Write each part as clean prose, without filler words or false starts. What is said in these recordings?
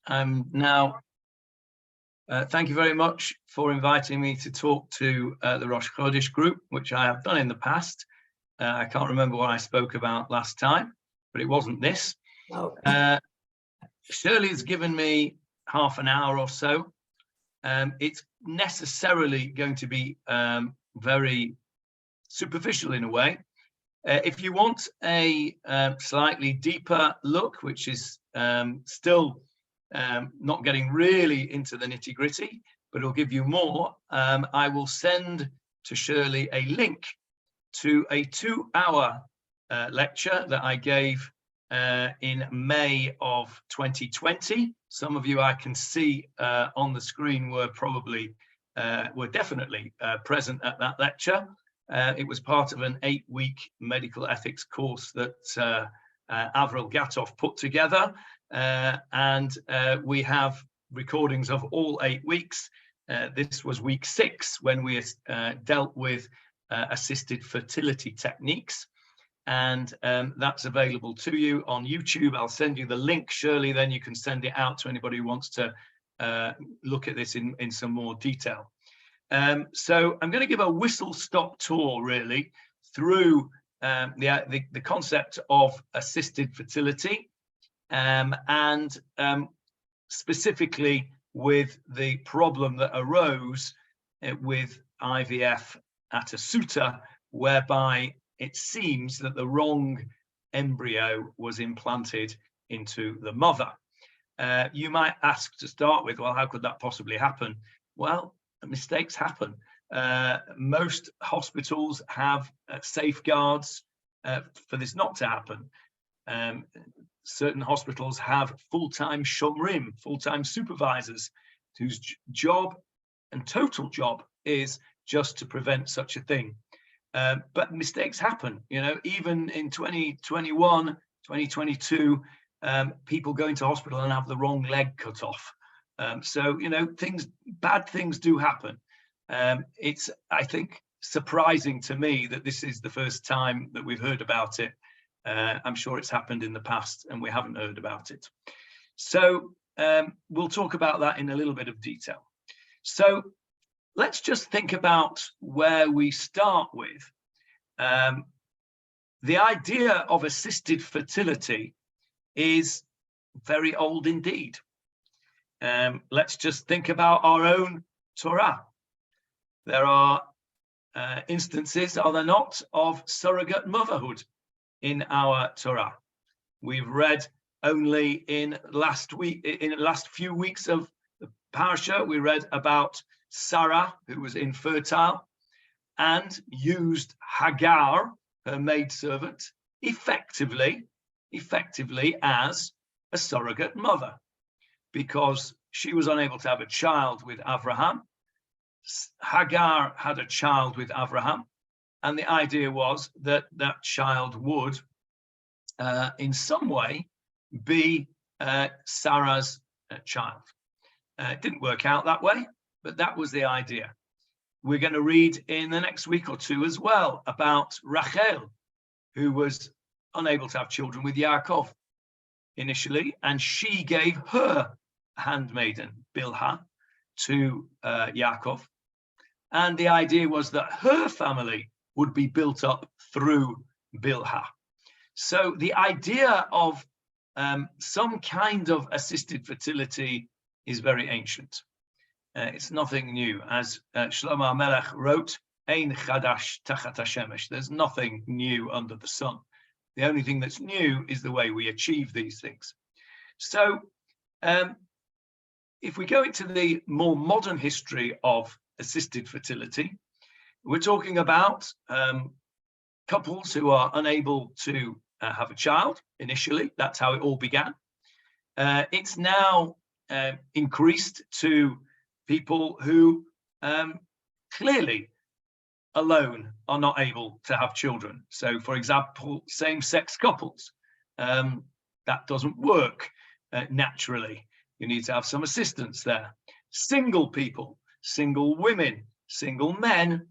Now, thank you very much for inviting me to talk to the Rosh chodesh group, which I have done in the past. I can't remember what I spoke about last time, but it wasn't this. Oh. Shirley has given me half an hour or so. It's necessarily going to be very superficial in a way. If you want a slightly deeper look, which is still not getting really into the nitty-gritty, but it'll give you more, I will send to Shirley a link to a 2-hour lecture that I gave in May of 2020. Some of you I can see on the screen were definitely present at that lecture. It was part of an 8-week medical ethics course that Avril Gatov put together, and we have recordings of all 8 weeks. This was week 6 when we dealt with assisted fertility techniques, and that's available to you on YouTube. I'll send you the link, Shirley, then you can send it out to anybody who wants to look at this in some more detail. So I'm going to give a whistle-stop tour really through the concept of assisted fertility, and specifically with the problem that arose with IVF at a suitor, whereby it seems that the wrong embryo was implanted into the mother. You might ask to start with, well, how could that possibly happen? Well, mistakes happen. Most hospitals have safeguards for this not to happen. Certain hospitals have full-time shomrim, full-time supervisors, whose job and total job is just to prevent such a thing. But mistakes happen, you know, even in 2021, 2022, people go into hospital and have the wrong leg cut off. So, you know, bad things do happen. It's, I think, surprising to me that this is the first time that we've heard about it. I'm sure it's happened in the past and we haven't heard about it. So we'll talk about that in a little bit of detail. So let's just think about where we start with. The idea of assisted fertility is very old indeed. Let's just think about our own Torah. There are instances, are there not, of surrogate motherhood in our Torah. We've read only in the last few weeks of the parasha, we read about Sarah, who was infertile and used Hagar, her maidservant, effectively as a surrogate mother, because she was unable to have a child with Abraham. Hagar had a child with Abraham, and the idea was that that child would, in some way, be Sarah's child. It didn't work out that way, but that was the idea. We're going to read in the next week or two as well about Rachel, who was unable to have children with Yaakov initially, and she gave her handmaiden, Bilhah, to Yaakov. And the idea was that her family would be built up through Bilhah. So the idea of some kind of assisted fertility is very ancient. It's nothing new. As Shlomo HaMelech wrote, Ein chadash tachat hashemesh. There's nothing new under the sun. The only thing that's new is the way we achieve these things. So if we go into the more modern history of assisted fertility, we're talking about couples who are unable to have a child initially. That's how it all began. It's now increased to people who clearly alone are not able to have children. So, for example, same-sex couples, that doesn't work naturally. You need to have some assistance there. Single people, single women, single men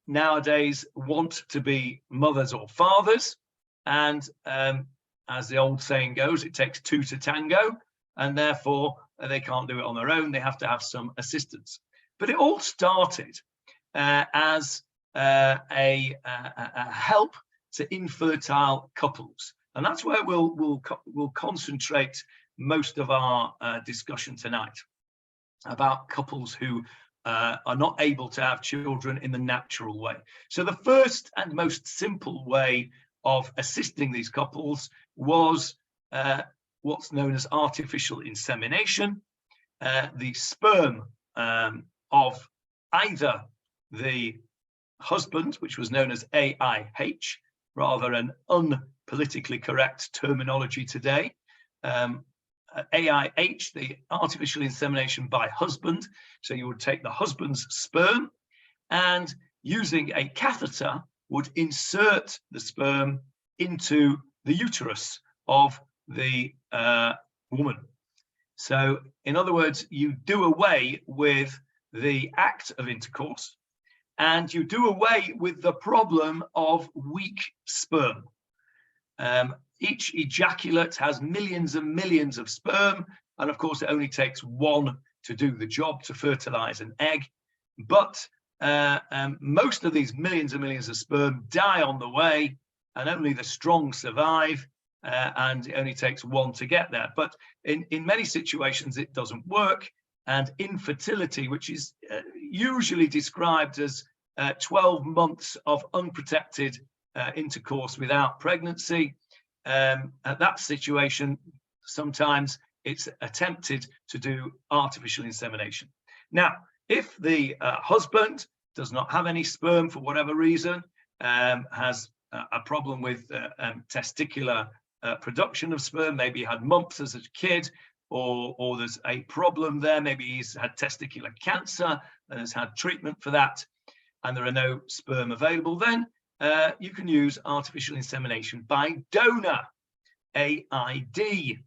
nowadays want to be mothers or fathers. And as the old saying goes, it takes two to tango. and therefore they can't do it on their own. They have to have some assistance. But it all started as a help to infertile couples, and that's where we'll concentrate most of our discussion tonight, about couples who are not able to have children in the natural way. So the first and most simple way of assisting these couples was what's known as artificial insemination. The sperm of either the husband, which was known as AIH, rather an unpolitically correct terminology today. AIH, the artificial insemination by husband. So you would take the husband's sperm and, using a catheter, would insert the sperm into the uterus of the woman. So in other words, you do away with the act of intercourse, and you do away with the problem of weak sperm. Each ejaculate has millions and millions of sperm, and of course it only takes one to do the job, to fertilize an egg. But most of these millions and millions of sperm die on the way, and only the strong survive, and it only takes one to get there. But in many situations it doesn't work, and infertility, which is usually described as 12 months of unprotected intercourse without pregnancy, at that situation, sometimes it's attempted to do artificial insemination. Now, if the husband does not have any sperm for whatever reason, has a problem with testicular production of sperm, maybe he had mumps as a kid, or there's a problem there, maybe he's had testicular cancer and has had treatment for that, and there are no sperm available, then you can use artificial insemination by donor, AID.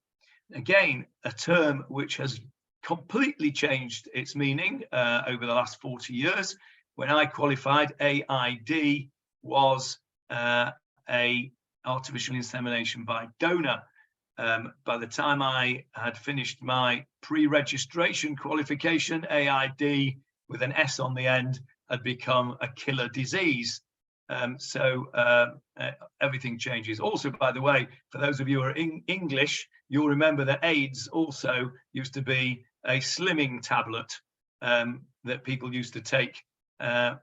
Again, a term which has completely changed its meaning over the last 40 years. When I qualified, AID was a artificial insemination by donor. By the time I had finished my pre-registration qualification, AID with an S on the end had become a killer disease. So everything changes. Also, by the way, for those of you who are in English, you'll remember that AIDS also used to be a slimming tablet that people used to take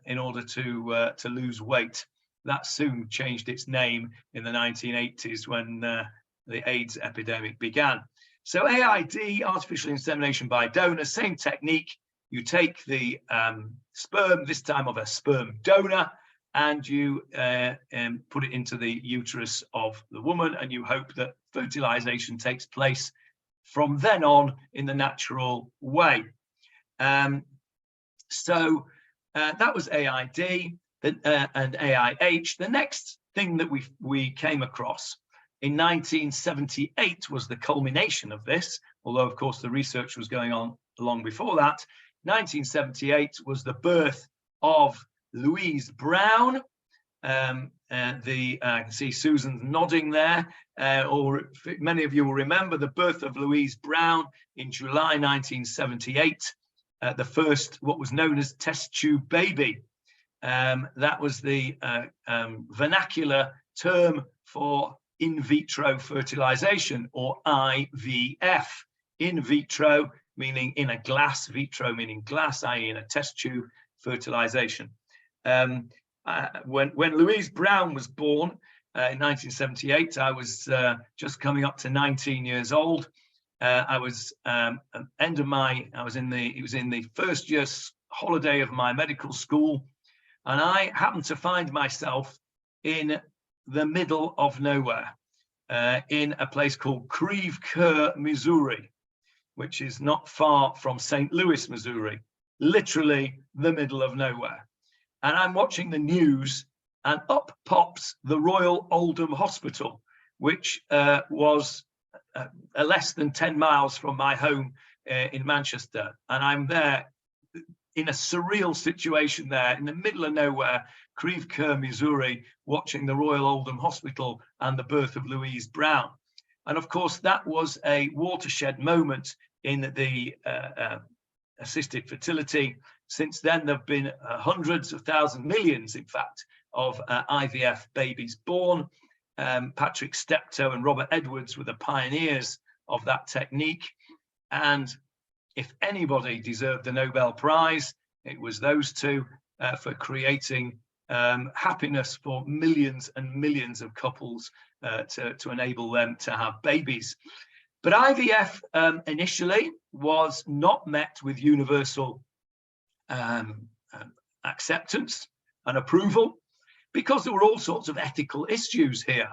in order to lose weight. That soon changed its name in the 1980s when the AIDS epidemic began. So AID, artificial insemination by donor, same technique. You take the sperm, this time of a sperm donor, and you put it into the uterus of the woman, and you hope that fertilization takes place from then on in the natural way. So that was AID and AIH. The next thing that we came across in 1978 was the culmination of this, although of course the research was going on long before that. 1978 was the birth of Louise Brown. I can see Susan nodding there, or many of you will remember the birth of Louise Brown in July 1978, the first what was known as test tube baby. That was the vernacular term for in vitro fertilization, or IVF. In vitro meaning in a glass, vitro meaning glass, i.e. in a test tube fertilization. When Louise Brown was born in 1978, I was just coming up to 19 years old. I was it was in the first year holiday of my medical school, and I happened to find myself in the middle of nowhere, in a place called Creve Coeur, Missouri, which is not far from St. Louis, Missouri, literally the middle of nowhere. And I'm watching the news, and up pops the Royal Oldham Hospital, which was less than 10 miles from my home in Manchester. And I'm there in a surreal situation there in the middle of nowhere, Creve Coeur, Missouri, watching the Royal Oldham Hospital and the birth of Louise Brown. And of course, that was a watershed moment in the assisted fertility. Since then, there have been hundreds of thousands, millions, in fact, of IVF babies born. Patrick Steptoe and Robert Edwards were the pioneers of that technique. And if anybody deserved the Nobel Prize, it was those two, for creating happiness for millions and millions of couples, to enable them to have babies. But IVF initially was not met with universal acceptance and approval, because there were all sorts of ethical issues here.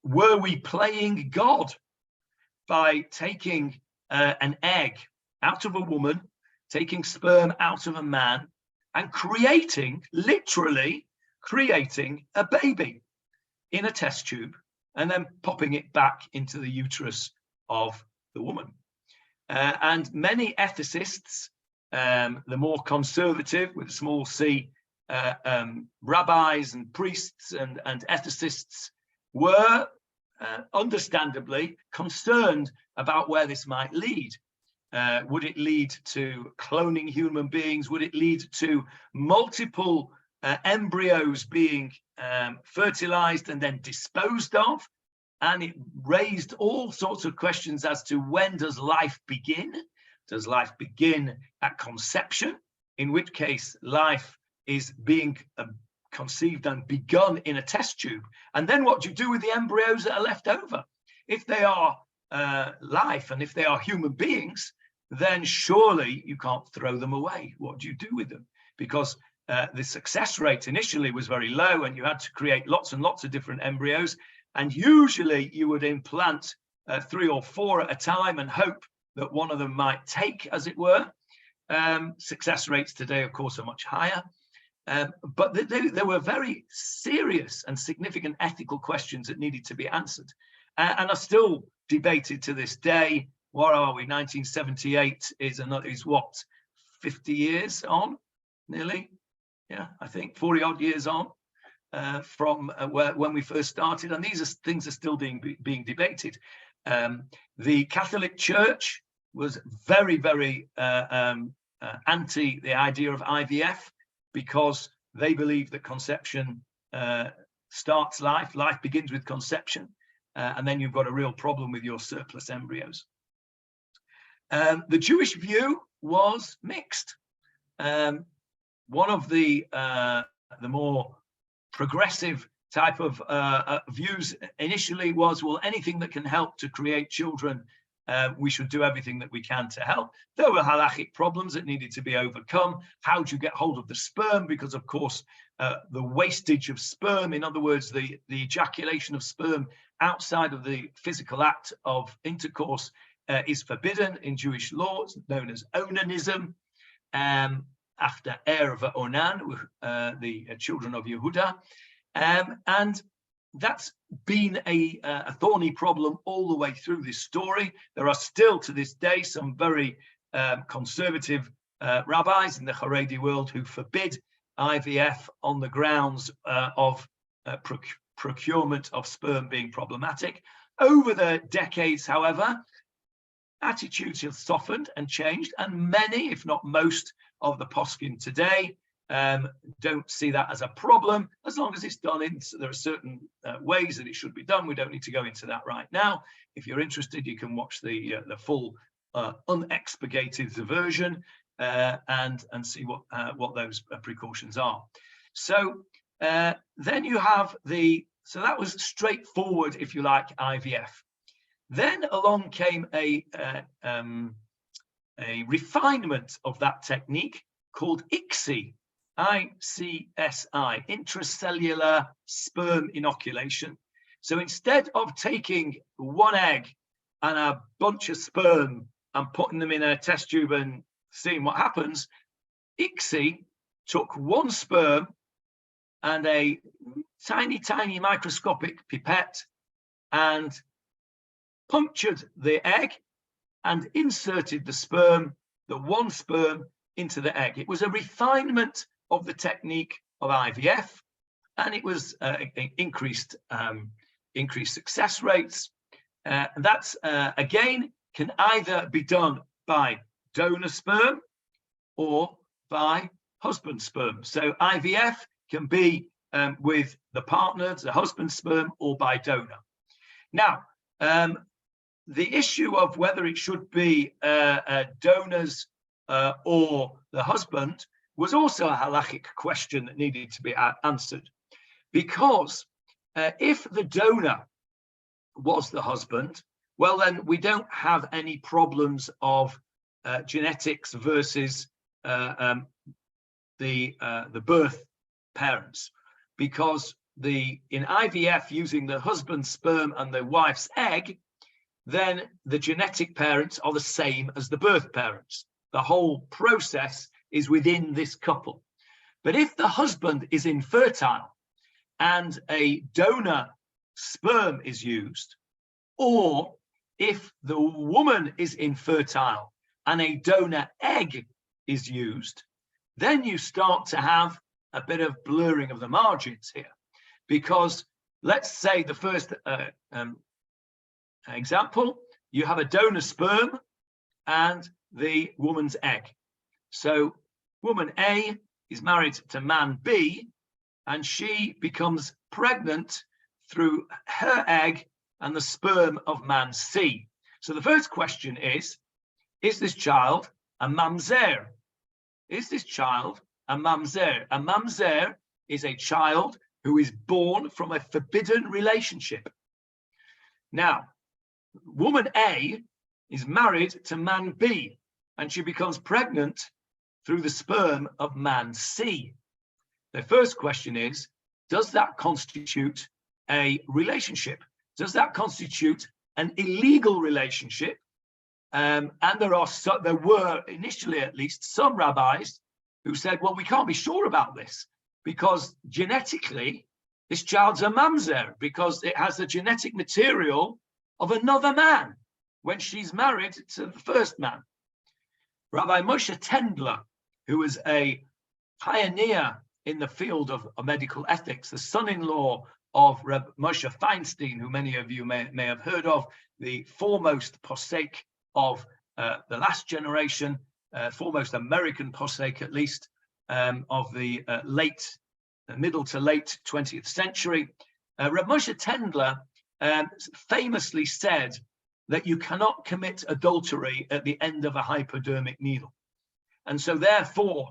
Were we playing God by taking an egg out of a woman, taking sperm out of a man, and literally creating a baby in a test tube, and then popping it back into the uterus of the woman? And many ethicists, the more conservative, with a small c, rabbis and priests and ethicists, were understandably concerned about where this might lead. Would it lead to cloning human beings? Would it lead to multiple embryos being fertilized and then disposed of? And it raised all sorts of questions as to, when does life begin? Does life begin at conception, in which case life is being conceived and begun in a test tube? And then what do you do with the embryos that are left over? If they are life, and if they are human beings, then surely you can't throw them away. What do you do with them? Because the success rate initially was very low, and you had to create lots and lots of different embryos. And usually you would implant 3 or 4 at a time and hope that one of them might take, as it were. Success rates today, of course, are much higher. But there were very serious and significant ethical questions that needed to be answered, and are still debated to this day. What are we? 1978 is what, 50 years on, nearly? Yeah, I think 40 odd years on from when we first started, and these things are still being debated. The Catholic Church was very, very anti the idea of IVF, because they believe that conception starts life. Life begins with conception, and then you've got a real problem with your surplus embryos. The Jewish view was mixed. One of the more progressive type of views initially was, well, anything that can help to create children, we should do everything that we can to help. There were halachic problems that needed to be overcome. How do you get hold of the sperm? Because, of course, the wastage of sperm, in other words, the ejaculation of sperm outside of the physical act of intercourse, is forbidden in Jewish law. It's known as onanism, after Er and Onan, the children of Yehuda. And that's been a thorny problem all the way through this story. There are still, to this day, some very conservative rabbis in the Haredi world who forbid IVF on the grounds of procurement of sperm being problematic. Over the decades, however, attitudes have softened and changed, and many, if not most, of the poskim today don't see that as a problem, as long as it's done in, there are certain ways that it should be done. We don't need to go into that right now. If you're interested, you can watch the full unexpurgated version and see what those precautions are. So then you have so that was straightforward, if you like, IVF. Then along came a refinement of that technique called ICSI, ICSI, intracellular sperm inoculation. So instead of taking one egg and a bunch of sperm and putting them in a test tube and seeing what happens, ICSI took one sperm and a tiny, tiny microscopic pipette and punctured the egg and inserted the one sperm into the egg. It was a refinement of the technique of IVF, and it was increased increased success rates. And that's, again, can either be done by donor sperm or by husband sperm. So IVF can be with the partner, the husband sperm, or by donor. Now, the issue of whether it should be donors or the husband was also a halachic question that needed to be answered, because if the donor was the husband, well, then we don't have any problems of genetics versus the birth parents, because in IVF, using the husband's sperm and the wife's egg, then the genetic parents are the same as the birth parents. The whole process is within this couple. But if the husband is infertile and a donor sperm is used, or if the woman is infertile and a donor egg is used, then you start to have a bit of blurring of the margins here. Because let's say the first example, you have a donor sperm and the woman's egg. So woman A is married to man B, and she becomes pregnant through her egg and the sperm of man C. So the first question is this child a mamzer? Is this child a mamzer? A mamzer is a child who is born from a forbidden relationship. Now, woman A is married to man B, and she becomes pregnant through the sperm of man C. The first question is, does that constitute a relationship? Does that constitute an illegal relationship? And there were initially, at least, some rabbis who said, well, we can't be sure about this because genetically this child's a mamzer, because it has the genetic material of another man when she's married to the first man. Rabbi Moshe Tendler, who was a pioneer in the field of medical ethics, the son-in-law of Reb Moshe Feinstein, who many of you may have heard of, the foremost posek of the last generation, foremost American posek at least, of the middle to late 20th century. Reb Moshe Tendler famously said that you cannot commit adultery at the end of a hypodermic needle. And so therefore,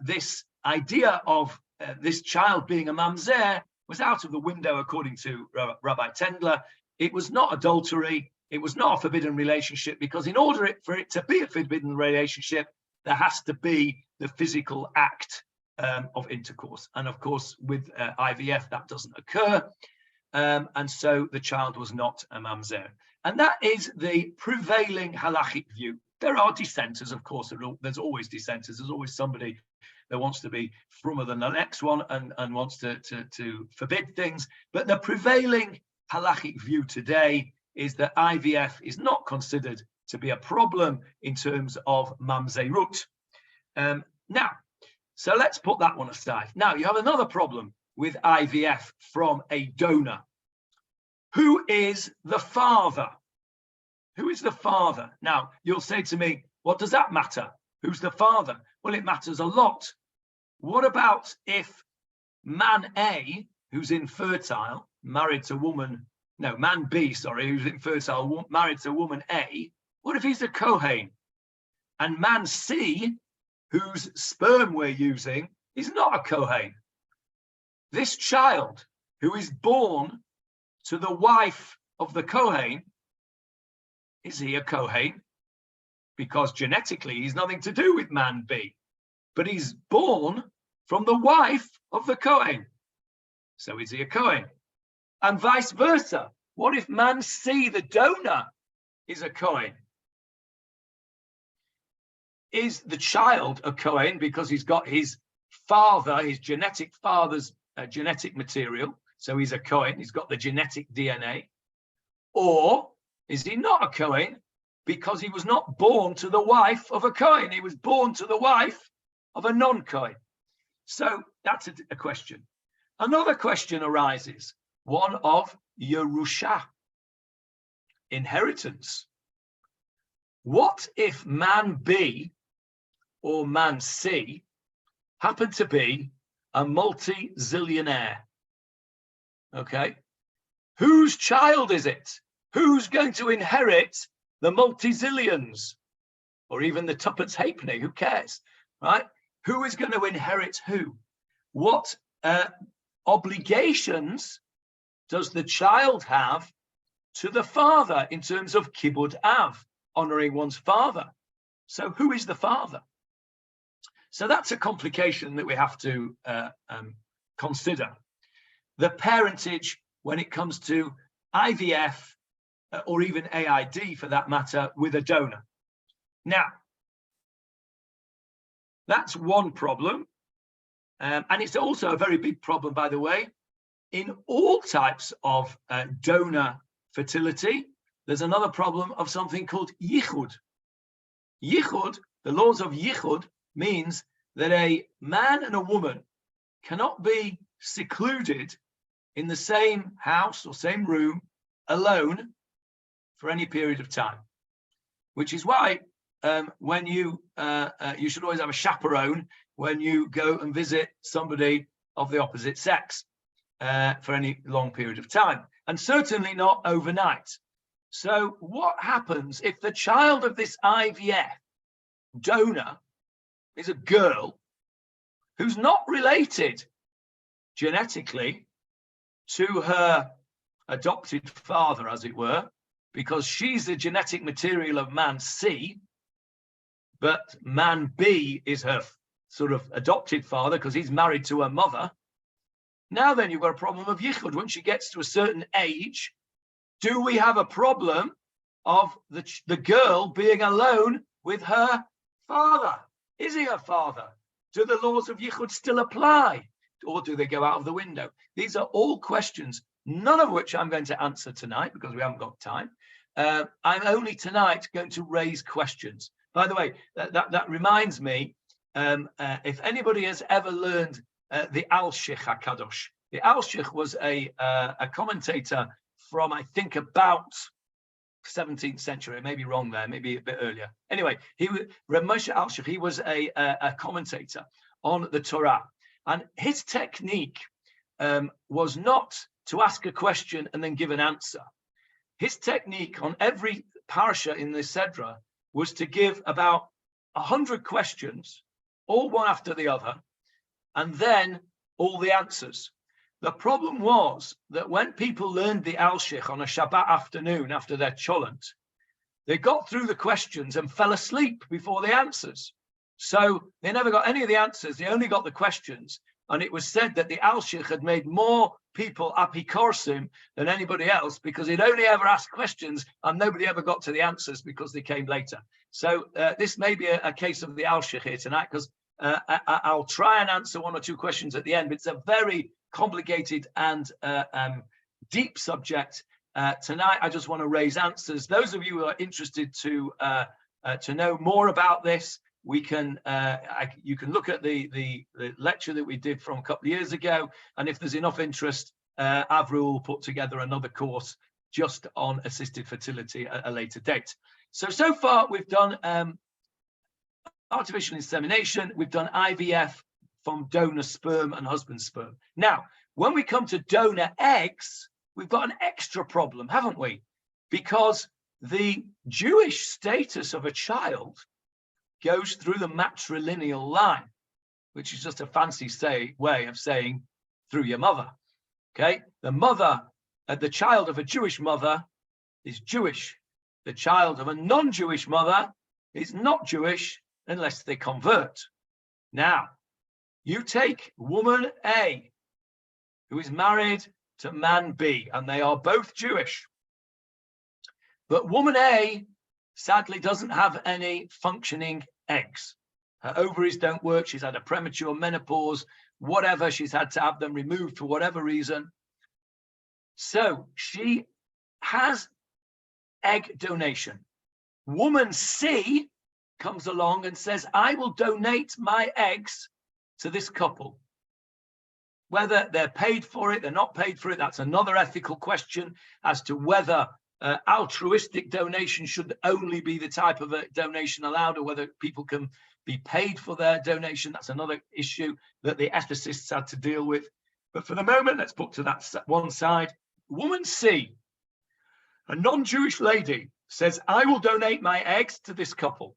this idea of this child being a mamzer was out of the window, according to Rabbi Tendler. It was not adultery. It was not a forbidden relationship, because in order for it to be a forbidden relationship, there has to be the physical act of intercourse. And of course, with IVF, that doesn't occur. And so the child was not a mamzer. And that is the prevailing halachic view. There are dissenters, of course, there's always dissenters. There's always somebody that wants to be frummer than the next one and wants to forbid things. But the prevailing halachic view today is that IVF is not considered to be a problem in terms of mamzerut. Now, so let's put that one aside. Now, you have another problem with IVF from a donor. Who is the father? Who is the father? Now, you'll say to me, what does that matter? Who's the father? Well, it matters a lot. What about if man A, who's infertile, married to woman, no, man B, sorry, who's infertile, married to woman A, what if he's a Kohen? And man C, whose sperm we're using, is not a Kohen. This child, who is born to the wife of the Kohen, is he a Kohen? Because genetically, he's nothing to do with man B, but he's born from the wife of the Kohen. So is he a Kohen? And vice versa. What if man C, the donor, is a Kohen? Is the child a Kohen because he's got his father, his genetic father's genetic material? So he's a Kohen, he's got the genetic DNA. Or is he not a Kohen because he was not born to the wife of a Kohen? He was born to the wife of a non-Kohen. So that's a question. Another question arises. one of Yerusha, inheritance. What if man B or man C happened to be a multi-zillionaire? Okay, whose child is it? Who's going to inherit the multi-zillions? Or even the tuppence halfpenny, who cares, right? Who is going to inherit who? What obligations does the child have to the father in terms of kibud av, honoring one's father? So who is the father? So that's a complication that we have to consider. The parentage when it comes to IVF or even AID for that matter with a donor. Now, that's one problem. And it's also a very big problem, by the way, in all types of donor fertility. There's another problem of something called yichud. Yichud, the laws of yichud, means that a man and a woman cannot be secluded in the same house or same room alone for any period of time, which is why when you should always have a chaperone when you go and visit somebody of the opposite sex for any long period of time, and certainly not overnight. So what happens if the child of this IVF donor is a girl who's not related genetically to her adopted father, as it were, because she's the genetic material of man C, but man B is her sort of adopted father because he's married to her mother? Now then, you've got a problem of yichud. When she gets to a certain age, do we have a problem of the girl being alone with her father? Is he her father? Do the laws of yichud still apply? Or do they go out of the window? These are all questions, none of which I'm going to answer tonight because we haven't got time. I'm only tonight going to raise questions. By the way, that reminds me, if anybody has ever learned the Al-Shich HaKadosh, the Al-Shich was a commentator from, I think, about 17th century. I may be wrong there, maybe a bit earlier. Anyway, Moshe Al-Shich, he was a commentator on the Torah. And his technique was not to ask a question and then give an answer. His technique on every parsha in the Sedra was to give about 100 questions, all one after the other, and then all the answers. The problem was that when people learned the Al-Shich on a Shabbat afternoon after their cholent, they got through the questions and fell asleep before the answers. So they never got any of the answers, they only got the questions. And it was said that the Al-Shich had made more people apikorsim than anybody else because he'd only ever asked questions and nobody ever got to the answers because they came later. So this may be a case of the Al-Shich here tonight, because I'll try and answer one or two questions at the end, but it's a very complicated and deep subject. Tonight, I just want to raise answers. Those of you who are interested to know more about this, we can you can look at the lecture that we did from a couple of years ago, and if there's enough interest, Avril will put together another course just on assisted fertility at a later date. So far we've done artificial insemination, we've done IVF from donor sperm and husband sperm. Now, when we come to donor eggs, we've got an extra problem, haven't we? Because the Jewish status of a child goes through the matrilineal line, which is just a fancy way of saying through your mother. Okay, the child of a Jewish mother is Jewish. The child of a non-Jewish mother is not Jewish unless they convert. Now, you take woman A, who is married to man B, and they are both Jewish. But woman A sadly doesn't have any functioning eggs. Her ovaries don't work. She's had a premature menopause, whatever. She's had to have them removed for whatever reason. So she has egg donation. Woman C comes along and says, I will donate my eggs to this couple. Whether they're paid for it, they're not paid for it, that's another ethical question as to whether altruistic donation should only be the type of a donation allowed, or whether people can be paid for their donation. That's another issue that the ethicists had to deal with. But for the moment, let's put to that one side. Woman C, a non-Jewish lady, says, I will donate my eggs to this couple.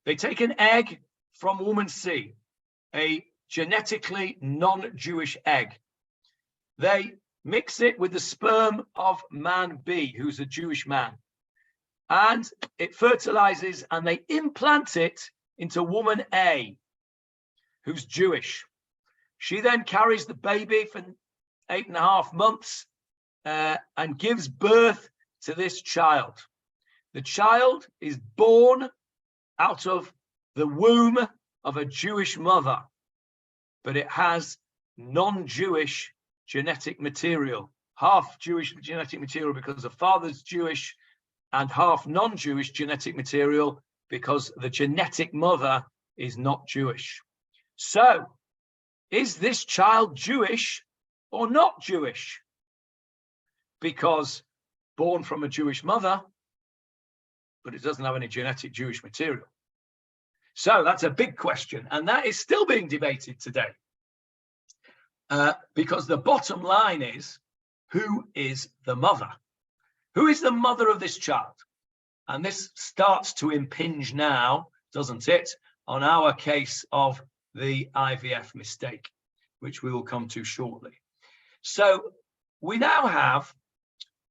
They take an egg from woman C, a genetically non-Jewish egg. They mix it with the sperm of man B, who's a Jewish man, and it fertilizes, and they implant it into woman A, who's Jewish. She then carries the baby for 8.5 months and gives birth to this child. The child is born out of the womb of a Jewish mother, but it has non-Jewish genetic material, half Jewish genetic material because the father's Jewish, and half non-Jewish genetic material because the genetic mother is not Jewish. So, is this child Jewish or not Jewish? Because born from a Jewish mother, but it doesn't have any genetic Jewish material. So that's a big question, and that is still being debated today. Because the bottom line is, who is the mother? Who is the mother of this child? And this starts to impinge now, doesn't it, on our case of the IVF mistake, which we will come to shortly. So we now have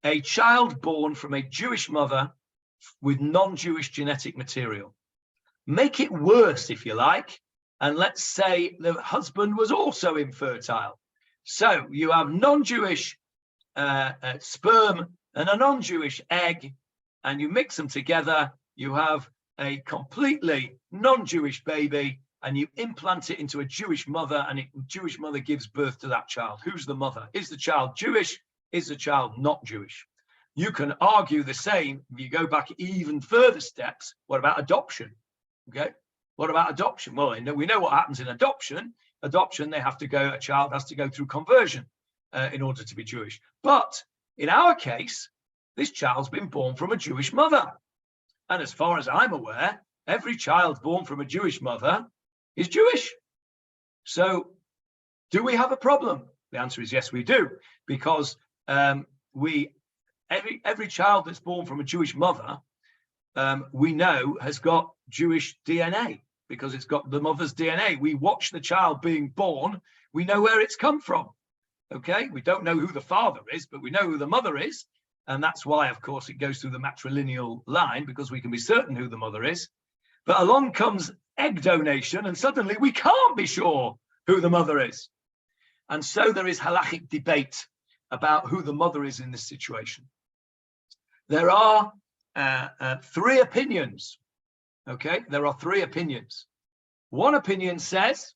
a child born from a Jewish mother with non-Jewish genetic material. Make it worse, if you like, and let's say the husband was also infertile. So you have non-Jewish sperm and a non-Jewish egg, and you mix them together, you have a completely non-Jewish baby, and you implant it into a Jewish mother, and a Jewish mother gives birth to that child. Who's the mother? Is the child Jewish? Is the child not Jewish? You can argue the same if you go back even further steps. What about adoption? Okay, what about adoption? Well, we know what happens in adoption. Adoption, a child has to go through conversion in order to be Jewish. But in our case, this child's been born from a Jewish mother. And as far as I'm aware, every child born from a Jewish mother is Jewish. So do we have a problem? The answer is yes, we do, because every child that's born from a Jewish mother, we know has got Jewish DNA, because it's got the mother's DNA. We watch the child being born. We know where it's come from. Okay, we don't know who the father is, but we know who the mother is. And that's why, of course, it goes through the matrilineal line, because we can be certain who the mother is. But along comes egg donation, and suddenly we can't be sure who the mother is. And so there is halachic debate about who the mother is in this situation. There are three opinions. Okay, there are three opinions. One opinion says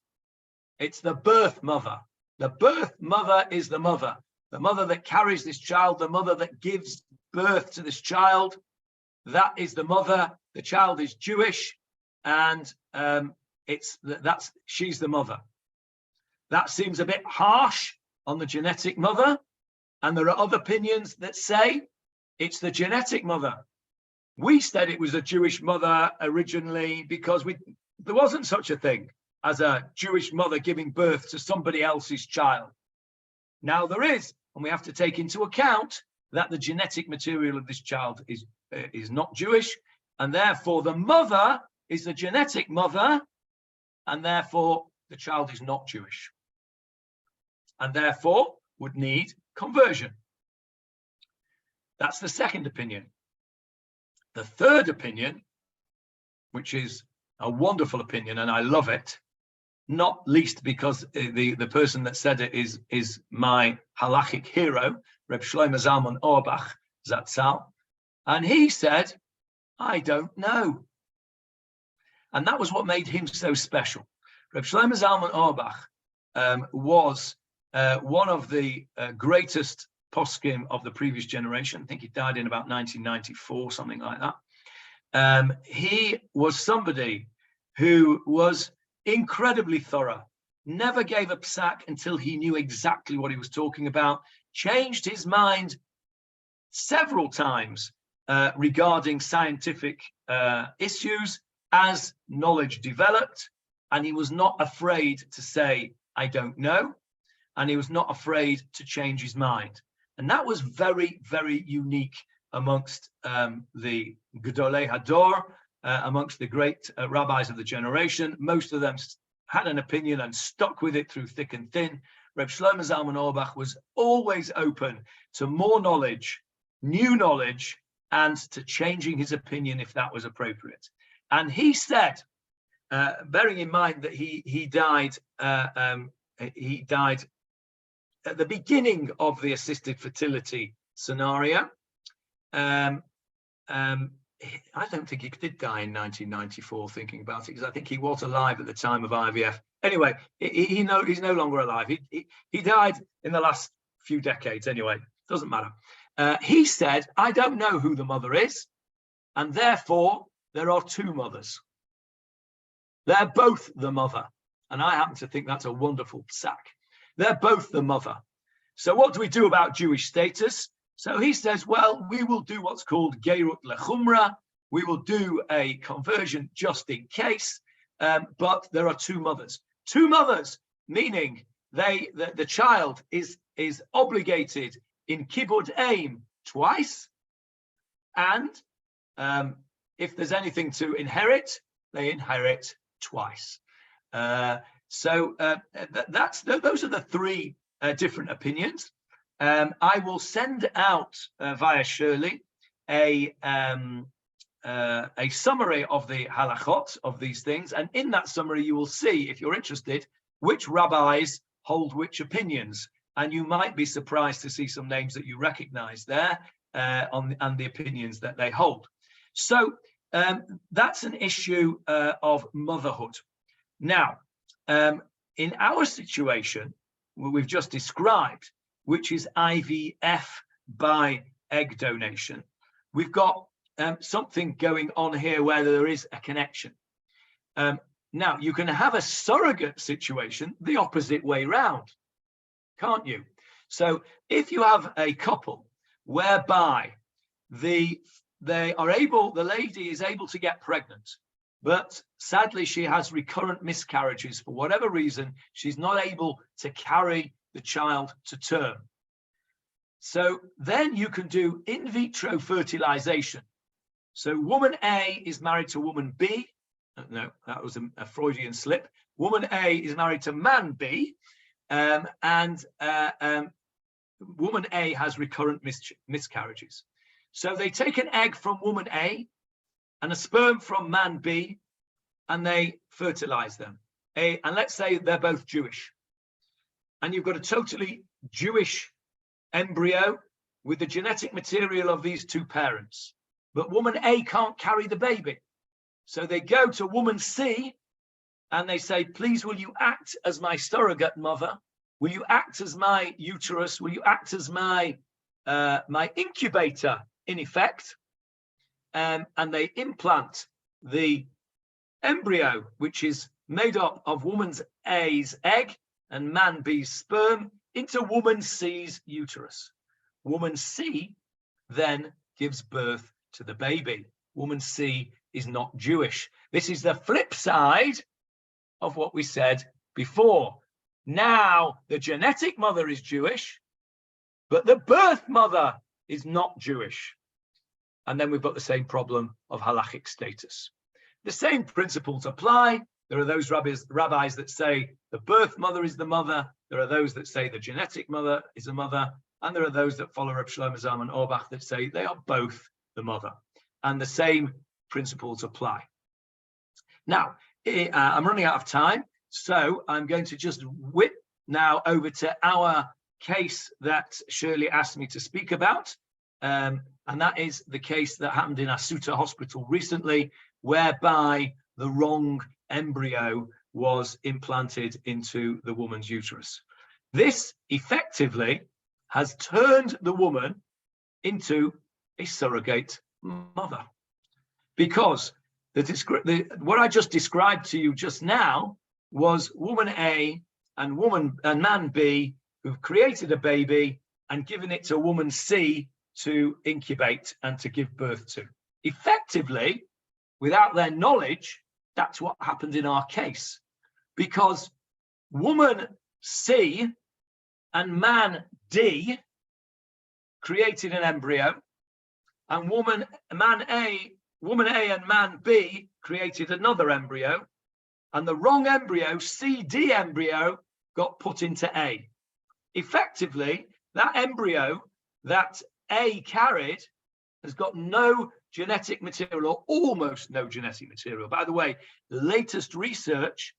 it's the birth mother. The birth mother is the mother that carries this child, the mother that gives birth to this child. That is the mother. The child is Jewish, and she's the mother. That seems a bit harsh on the genetic mother, and there are other opinions that say it's the genetic mother. We said it was a Jewish mother originally because there wasn't such a thing as a Jewish mother giving birth to somebody else's child. Now there is, and we have to take into account that the genetic material of this child is not Jewish, and therefore the mother is the genetic mother, and therefore the child is not Jewish, and therefore would need conversion. That's the second opinion. The third opinion, which is a wonderful opinion, and I love it, not least because the person that said it is my halachic hero, Reb Shlomo Zalman Auerbach, Zatzal, and he said, I don't know. And that was what made him so special. Reb Shlomo Zalman Auerbach was one of the greatest poskim of the previous generation. I think he died in about 1994, something like that. He was somebody who was incredibly thorough, never gave a psak until he knew exactly what he was talking about, changed his mind several times regarding scientific issues as knowledge developed, and he was not afraid to say, I don't know, and he was not afraid to change his mind. And that was very, very unique amongst the Gedolei Hador, amongst the great rabbis of the generation. Most of them had an opinion and stuck with it through thick and thin. Reb Shlomo Zalman Auerbach was always open to more knowledge, new knowledge, and to changing his opinion if that was appropriate. And he said, bearing in mind that he died at the beginning of the assisted fertility scenario. I don't think he did die in 1994, thinking about it, because I think he was alive at the time of IVF. Anyway, he's no longer alive. He died in the last few decades anyway, doesn't matter. He said, I don't know who the mother is, and therefore there are two mothers. They're both the mother. And I happen to think that's a wonderful psak. They're both the mother. So what do we do about Jewish status? So he says, well, we will do what's called Geirut Lechumra. We will do a conversion just in case, but there are two mothers. Two mothers, meaning the child is obligated in Kibud Aim twice, and if there's anything to inherit, they inherit twice. Those are the three different opinions. I will send out via Shirley a summary of the halachot of these things, and in that summary you will see, if you're interested, which rabbis hold which opinions, and you might be surprised to see some names that you recognize there and the opinions that they hold. So that's an issue of motherhood. Now, in our situation, what we've just described, which is IVF by egg donation, we've got something going on here where there is a connection. Now, you can have a surrogate situation the opposite way round, can't you? So if you have a couple whereby the lady is able to get pregnant, but sadly she has recurrent miscarriages for whatever reason, she's not able to carry the child to term. So then you can do in vitro fertilization. So woman A is married to woman B. No, that was a Freudian slip. Woman A is married to man B, and woman A has recurrent miscarriages. So they take an egg from woman A and a sperm from man B, and they fertilize them. And let's say they're both Jewish. And you've got a totally Jewish embryo with the genetic material of these two parents. But woman A can't carry the baby. So they go to woman C and they say, please, will you act as my surrogate mother? Will you act as my uterus? Will you act as my incubator, in effect? And they implant the embryo, which is made up of woman A's egg and man B's sperm, into woman C's uterus. Woman C then gives birth to the baby. Woman C is not Jewish. This is the flip side of what we said before. Now the genetic mother is Jewish, but the birth mother is not Jewish. And then we've got the same problem of halachic status. The same principles apply. There are those rabbis that say the birth mother is the mother. There are those that say the genetic mother is the mother. And there are those that follow Reb Shlomo Zalman Auerbach that say they are both the mother. And the same principles apply. Now, I'm running out of time, so I'm going to just whip now over to our case that Shirley asked me to speak about. And that is the case that happened in Asuta Hospital recently, whereby the wrong embryo was implanted into the woman's uterus. This effectively has turned the woman into a surrogate mother, because what I just described to you just now was woman A and man B who've created a baby and given it to woman C to incubate and to give birth to. Effectively, without their knowledge, that's what happened in our case, because woman C and man D created an embryo, and woman A and man B created another embryo, and the wrong embryo, CD embryo, got put into A. Effectively, that embryo that A carried has got no genetic material, or almost no genetic material. By the way, the latest research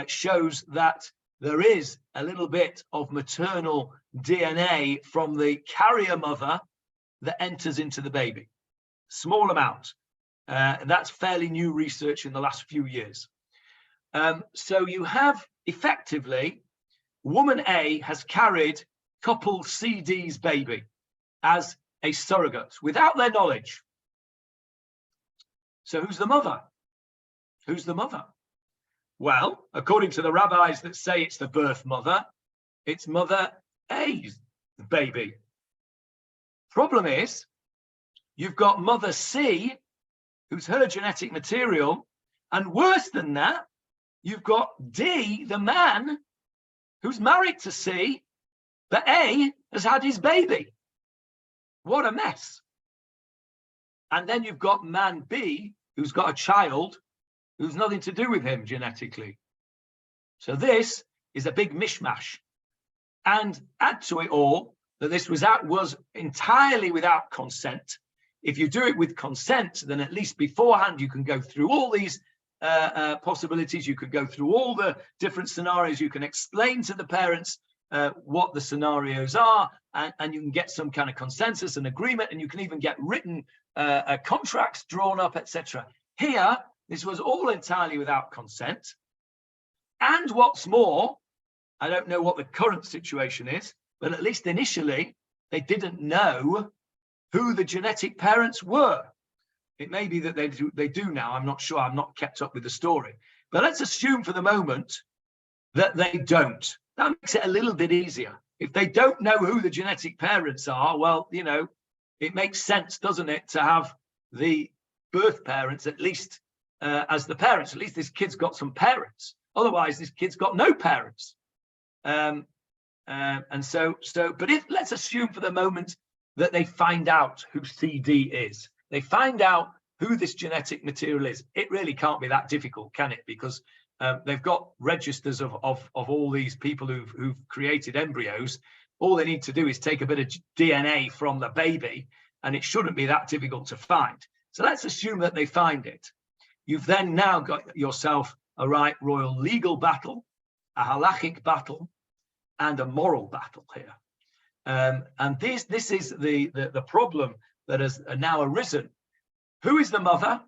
shows that there is a little bit of maternal DNA from the carrier mother that enters into the baby. Small amount. That's fairly new research in the last few years. So you have effectively, woman A has carried couple CD's baby as a surrogate without their knowledge. So who's the mother? Who's the mother? Well, according to the rabbis that say it's the birth mother, it's mother A's baby. Problem is, you've got mother C, who's her genetic material, and worse than that, you've got D, the man, who's married to C, but A has had his baby. What a mess. And then you've got man B, who's got a child who's nothing to do with him genetically. So this is a big mishmash. And add to it all that this was entirely without consent. If you do it with consent, then at least beforehand you can go through all these possibilities. You could go through all the different scenarios. You can explain to the parents what the scenarios are, and you can get some kind of consensus and agreement, and you can even get written contracts drawn up, etc. Here, this was all entirely without consent. And what's more, I don't know what the current situation is, but at least initially, they didn't know who the genetic parents were. It may be that they do now. I'm not sure. I'm not kept up with the story. But let's assume for the moment that they don't. That makes it a little bit easier. If they don't know who the genetic parents are, well, you know, it makes sense, doesn't it, to have the birth parents at least as the parents. At least this kid's got some parents. Otherwise, this kid's got no parents. But let's assume for the moment that they find out who CD is. They find out who this genetic material is. It really can't be that difficult, can it? Because they've got registers of all these people who've created embryos. All they need to do is take a bit of DNA from the baby, and it shouldn't be that difficult to find. So let's assume that they find it. You've then now got yourself a right royal legal battle, a halachic battle, and a moral battle here. And this is the problem that has now arisen. Who is the mother?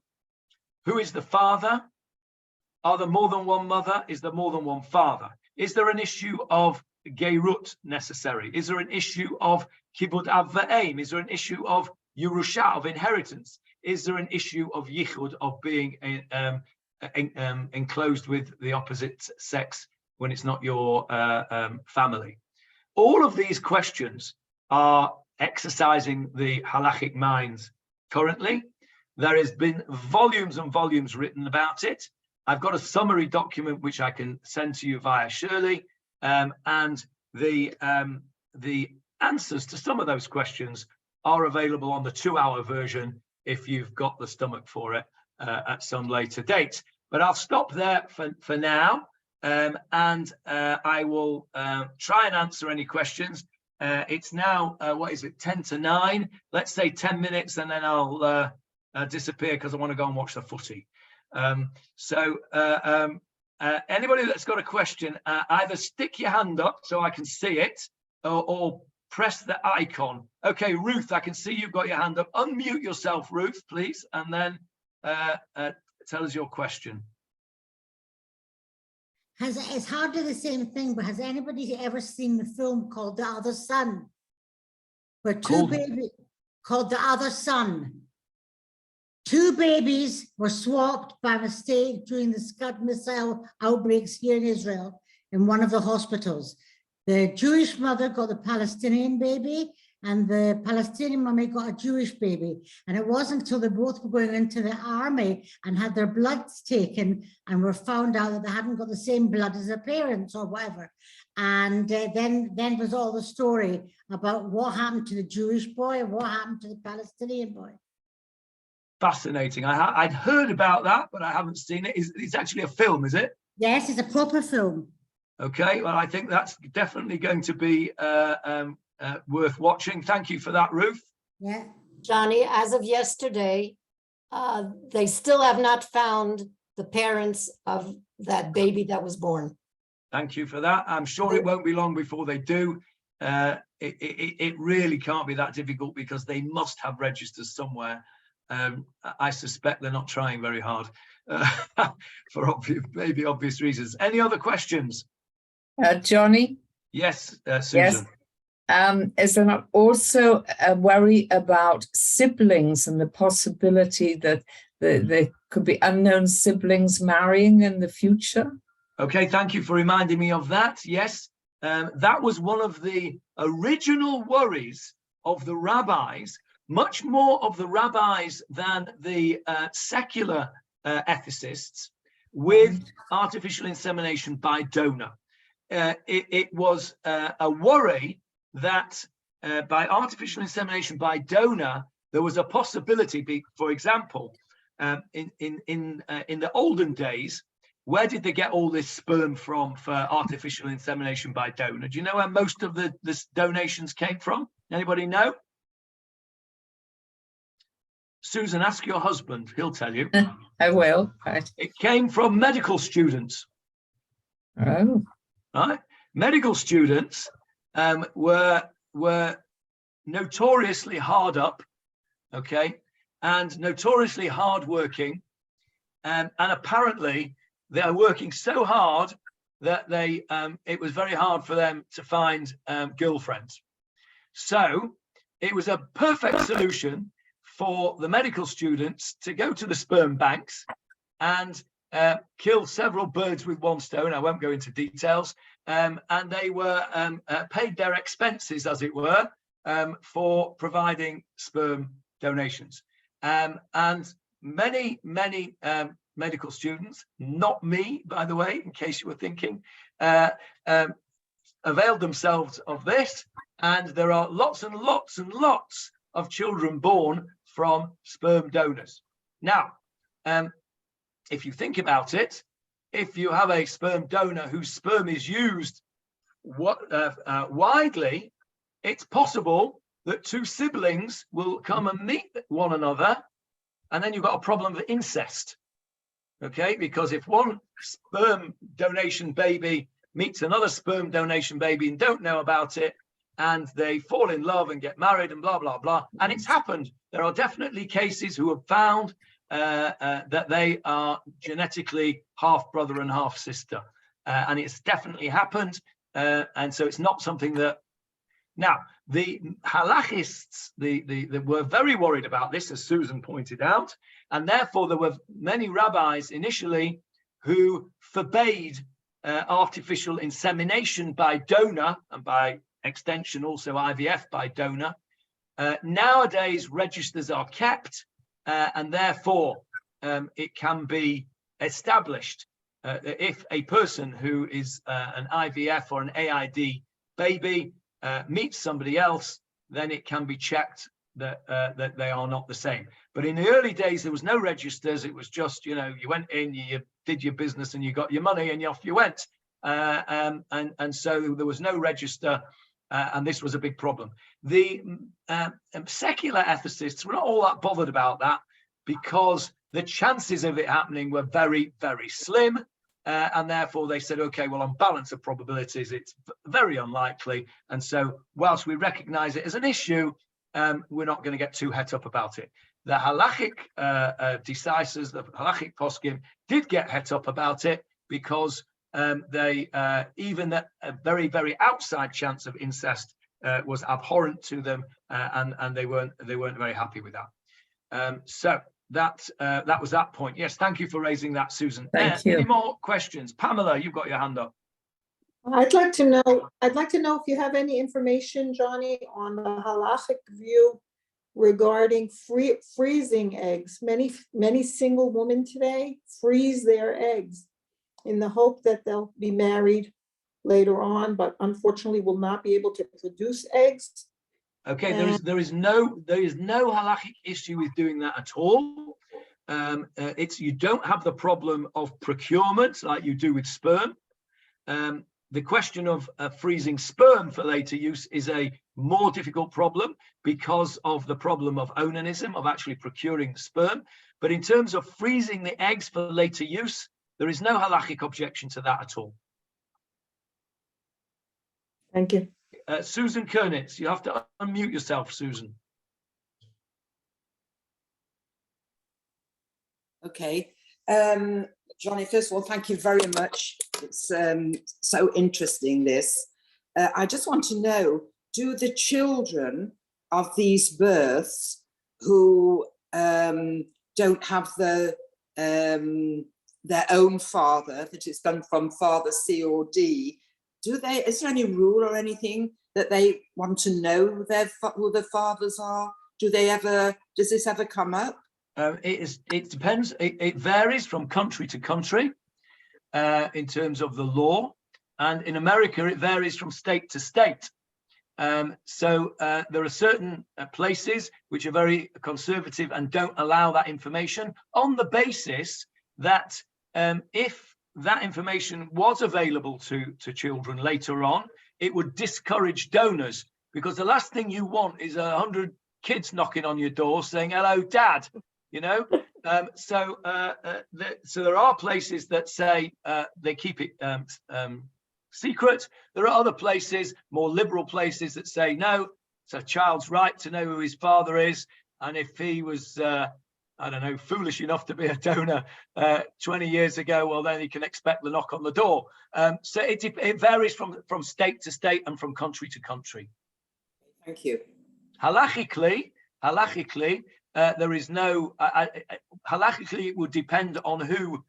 Who is the father? Are there more than one mother? Is there more than one father? Is there an issue of geirut necessary? Is there an issue of kibud av v'eim? Is there an issue of yerusha, of inheritance? Is there an issue of yichud, of being enclosed with the opposite sex when it's not your family? All of these questions are exercising the halachic minds currently. There has been volumes and volumes written about it. I've got a summary document which I can send to you via Shirley, and the answers to some of those questions are available on the 2-hour version if you've got the stomach for it at some later date. But I'll stop there for now, and I will try and answer any questions. It's now, 10 to 9? Let's say 10 minutes, and then I'll disappear because I want to go and watch the footy. Anybody that's got a question, either stick your hand up so I can see it, or press the icon. Okay, Ruth, I can see you've got your hand up. Unmute yourself, Ruth, please, and then tell us your question. It's hardly the same thing, but has anybody ever seen the film called The Other Son? Where called The Other Son. 2 babies were swapped by mistake during the Scud missile outbreaks here in Israel. in one of the hospitals. The Jewish mother got the Palestinian baby, and the Palestinian mummy got a Jewish baby. And it wasn't until they both were going into the army and had their bloods taken and were found out that they hadn't got the same blood as their parents or whatever. And then was all the story about what happened to the Jewish boy and what happened to the Palestinian boy. Fascinating. I'd heard about that, but I haven't seen it. It's actually a film, is it? Yes, it's a proper film. Okay, well, I think that's definitely going to be worth watching. Thank you for that, Ruth. Yeah. Johnny, as of yesterday, they still have not found the parents of that baby that was born. Thank you for that. I'm sure it won't be long before they do. It really can't be that difficult because they must have registers somewhere. I suspect they're not trying very hard for obvious reasons. Any other questions? Johnny? Yes, Susan. Yes. Is there not also a worry about siblings and the possibility that there could be unknown siblings marrying in the future? Okay, thank you for reminding me of that. Yes, that was one of the original worries of the rabbis, much more of the rabbis than the secular ethicists, with artificial insemination by donor. It was a worry that by artificial insemination by donor, there was a possibility, for example, in the olden days, where did they get all this sperm from for artificial insemination by donor? Do you know where most of the donations came from? Anybody know? Susan, ask your husband, he'll tell you. I will. Right. It came from medical students. Oh. Right? Medical students were notoriously hard up, okay, and notoriously hardworking, and apparently they are working so hard that it was very hard for them to find girlfriends. So it was a perfect solution for the medical students to go to the sperm banks and kill several birds with one stone. I won't go into details. And they were paid their expenses, as it were, for providing sperm donations. And many medical students, not me, by the way, in case you were thinking, availed themselves of this. And there are lots and lots and lots of children born from sperm donors. Now, if you think about it, if you have a sperm donor whose sperm is used widely, it's possible that two siblings will come and meet one another, and then you've got a problem of incest, okay? Because if one sperm donation baby meets another sperm donation baby and don't know about it, and they fall in love and get married and blah, blah, blah, and it's happened. There are definitely cases who have found that they are genetically half brother and half sister, and it's definitely happened, and so it's not something that. Now the halachists, they were very worried about this, as Susan pointed out, and therefore there were many rabbis initially who forbade artificial insemination by donor, and by extension also IVF by donor. Nowadays registers are kept, and therefore it can be established if a person who is an IVF or an AID baby meets somebody else, then it can be checked that they are not the same. But in the early days, there was no registers. It was just, you went in, you did your business, and you got your money, and off you went. And so there was no register. And this was a big problem. The secular ethicists were not all that bothered about that, because the chances of it happening were very, very slim. And therefore they said, okay, well, on balance of probabilities, it's very unlikely. And so whilst we recognize it as an issue, we're not going to get too het up about it. The halachic decisors, the halachic poskim, did get het up about it, because they even that a very, very outside chance of incest was abhorrent to them, and they weren't very happy with that. So that was that point. Yes, thank you for raising that, Susan. Thank you. Any more questions? Pamela, you've got your hand up. I'd like to know if you have any information, Johnny, on the halachic view regarding freezing eggs. Many single women today freeze their eggs in the hope that they'll be married later on, but unfortunately will not be able to produce eggs. Okay, there is no halachic issue with doing that at all. You don't have the problem of procurement like you do with sperm. The question of freezing sperm for later use is a more difficult problem because of the problem of onanism, of actually procuring the sperm. But in terms of freezing the eggs for later use, there is no halachic objection to that at all. Thank you. Susan Kernitz, you have to unmute yourself, Susan. Okay. Johnny, first of all, thank you very much. It's so interesting, this. I just want to know, do the children of these births who don't have their own father, that is done from father C or D, is there any rule or anything that they want to know who their fathers are? Does this ever come up? It depends. It varies from country to country in terms of the law, and in America it varies from state to state. So there are certain places which are very conservative and don't allow that information on the basis that if that information was available to children later on, it would discourage donors, because the last thing you want is 100 kids knocking on your door saying, "Hello, Dad." You know, so there are places that say they keep it secret. There are other places, more liberal places, that say no, it's a child's right to know who his father is, and if he was, I don't know, foolish enough to be a donor 20 years ago, well, then he can expect the knock on the door. So it varies from state to state and from country to country. Thank you. Halachically, there is no. Halachically, it would depend on who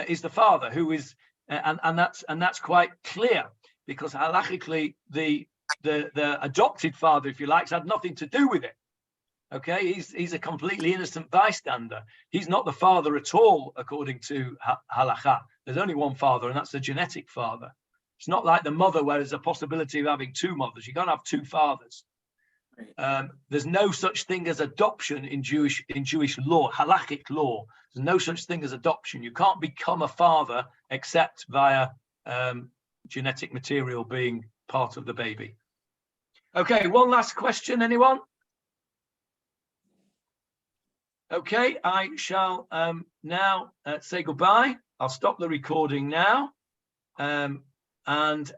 is the father, who is, and that's quite clear, because halachically the adopted father, if you like, has had nothing to do with it. Okay, he's a completely innocent bystander. He's not the father at all, according to halakha. There's only one father, and that's the genetic father. It's not like the mother, where there's a possibility of having two mothers. You can't have two fathers. There's no such thing as adoption in Jewish law, halachic law. There's no such thing as adoption. You can't become a father except via genetic material being part of the baby. Okay, one last question, anyone? Okay, I shall now say goodbye. I'll stop the recording now, and